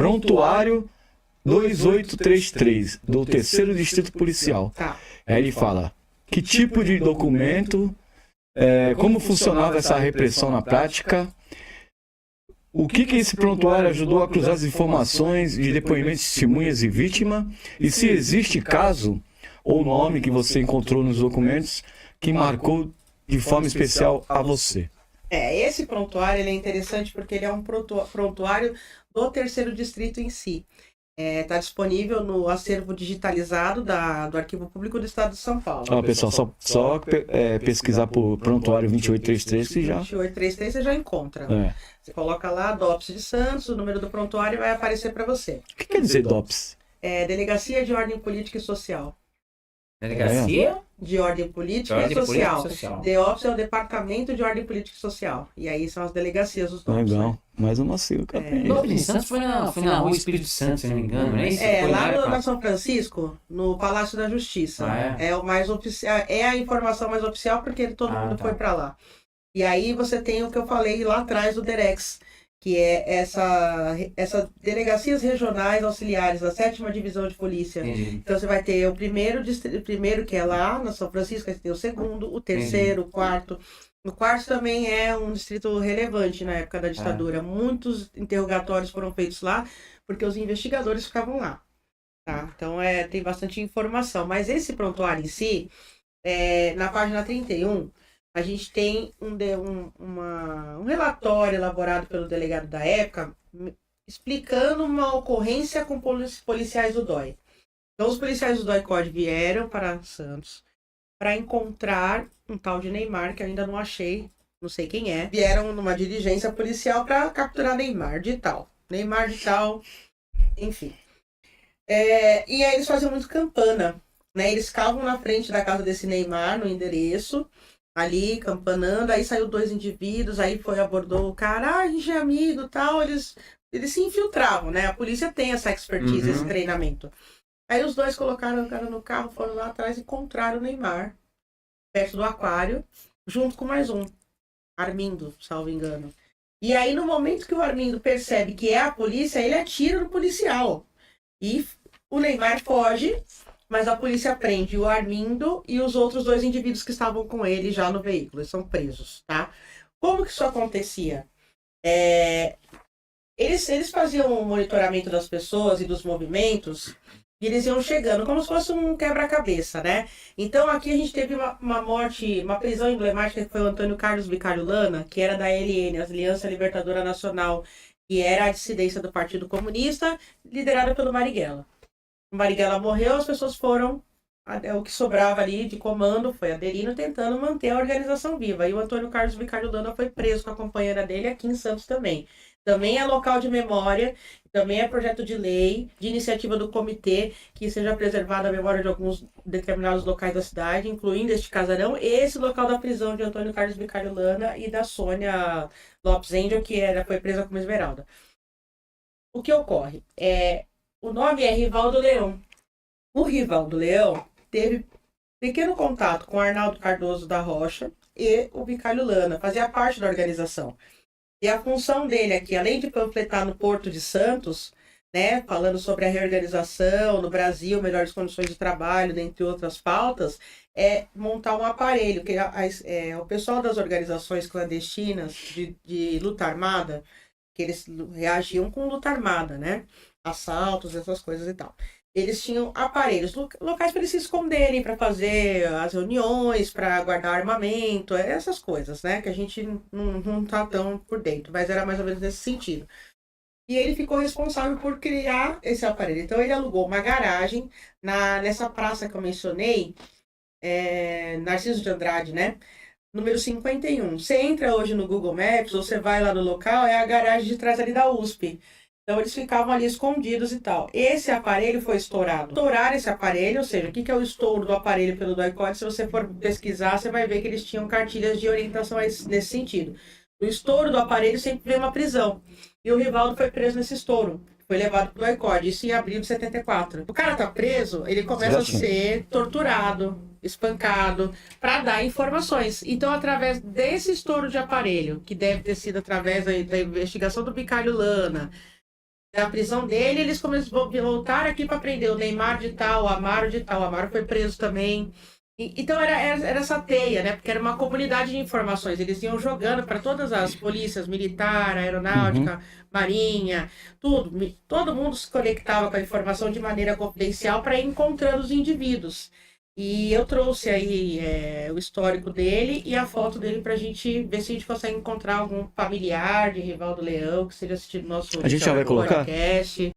Prontuário 2833, do 3º Distrito Policial. Tá. Aí ele fala, que tipo de documento, como funcionava essa repressão na prática, o que esse prontuário ajudou a cruzar as informações de depoimentos de testemunhas e vítima, e se existe caso ou nome que você encontrou nos documentos que marcou de forma especial a você. Esse prontuário ele é interessante porque ele é um prontuário do 3º Distrito em si. Está disponível no acervo digitalizado do Arquivo Público do Estado de São Paulo. Pessoal, só pesquisar por prontuário 2833 que já... 2833 você já encontra. Você coloca lá DOPS de Santos, o número do prontuário vai aparecer para você. O que quer dizer DOPS? Delegacia de Ordem Política e Social. Delegacia? De Ordem Política e Social. DEOPS é o Departamento de Ordem Política e Social. E aí são as delegacias dos DOPS. Legal. Mais uma sigla que eu aprendi. DOPS em Santos foi na Rua Espírito Santo, se não me engano, não é isso? Lá na São Francisco, no Palácio da Justiça. É o mais oficial, é a informação mais oficial porque todo mundo foi para lá. E aí você tem o que eu falei lá atrás do DEREX, que é essa delegacias regionais auxiliares da 7ª Divisão de Polícia. Entendi. Então você vai ter o primeiro que é lá na São Francisco, aí você tem o 2º, o 3º, o 4º. O 4º também é um distrito relevante na época da ditadura. Muitos interrogatórios foram feitos lá, porque os investigadores ficavam lá. Tá? Então tem bastante informação. Mas esse prontuário em si, na página 31, a gente tem um relatório elaborado pelo delegado da época explicando uma ocorrência com policiais do DOI. Então, os policiais do DOI-CODE vieram para Santos para encontrar um tal de Neymar, que eu ainda não achei, não sei quem é. Vieram numa diligência policial para capturar Neymar de tal, enfim. E aí eles faziam muito campana, né? Eles ficavam na frente da casa desse Neymar, no endereço, ali, campanando, aí saiu 2 indivíduos, aí abordou o cara, a gente é amigo e tal, eles se infiltravam, né? A polícia tem essa expertise, esse treinamento. Aí os 2 colocaram o cara no carro, foram lá atrás e encontraram o Neymar, perto do aquário, junto com mais um, Armindo, salvo engano. E aí, no momento que o Armindo percebe que é a polícia, ele atira no policial. E o Neymar foge, mas a polícia prende o Armindo e os outros 2 indivíduos que estavam com ele já no veículo. Eles são presos, tá? Como que isso acontecia? Eles faziam um monitoramento das pessoas e dos movimentos e eles iam chegando como se fosse um quebra-cabeça, né? Então aqui a gente teve uma morte, uma prisão emblemática que foi o Antônio Carlos Vicário Lana, que era da ALN, Aliança Libertadora Nacional, que era a dissidência do Partido Comunista, liderada pelo Marighella. O Marighella morreu, as pessoas foram, o que sobrava ali de comando foi aderindo, tentando manter a organização viva. E o Antônio Carlos Vicário Lana foi preso com a companheira dele aqui em Santos também. Também é local de memória, também é projeto de lei, de iniciativa do comitê, que seja preservada a memória de alguns determinados locais da cidade, incluindo este casarão, e esse local da prisão de Antônio Carlos Vicário Lana e da Sônia Lopes Angel, que foi presa como Esmeralda. O que ocorre? O nome é Rivaldo Leão. O Rivaldo Leão teve pequeno contato com Arnaldo Cardoso da Rocha e o Vicário Lana, fazia parte da organização. E a função dele aqui, além de panfletar no Porto de Santos, né, falando sobre a reorganização no Brasil, melhores condições de trabalho, dentre outras pautas, é montar um aparelho, que o pessoal das organizações clandestinas de luta armada, que eles reagiam com luta armada, né? Assaltos, essas coisas e tal. Eles tinham aparelhos, locais para eles se esconderem, para fazer as reuniões, para guardar armamento, essas coisas, né? Que a gente não tá tão por dentro, mas era mais ou menos nesse sentido. E ele ficou responsável por criar esse aparelho. Então ele alugou uma garagem nessa praça que eu mencionei, Narciso de Andrade, né? Número 51. Você entra hoje no Google Maps, ou você vai lá no local, é a garagem de trás ali da USP. Então, eles ficavam ali escondidos e tal. Esse aparelho foi estourado. Estourar esse aparelho, ou seja, o que é o estouro do aparelho pelo DOI-CODE? Se você for pesquisar, você vai ver que eles tinham cartilhas de orientação nesse sentido. O estouro do aparelho sempre veio uma prisão. E o Rivaldo foi preso nesse estouro. Foi levado para o DOI-CODE, isso em abril de 74. O cara tá preso, ele começa a ser torturado, espancado, para dar informações. Então, através desse estouro de aparelho, que deve ter sido através da investigação do Vicário Lana, Da prisão dele, eles voltaram aqui para prender o Neymar de tal, o Amaro de tal. O Amaro foi preso também. Então era essa teia, né? Porque era uma comunidade de informações. Eles iam jogando para todas as polícias, militar, aeronáutica, marinha, tudo. Todo mundo se conectava com a informação de maneira confidencial para ir encontrando os indivíduos. E eu trouxe aí o histórico dele e a foto dele pra gente ver se a gente consegue encontrar algum familiar de Rivaldo Leão que seja assistido no nosso A gente já vai colocar? podcast.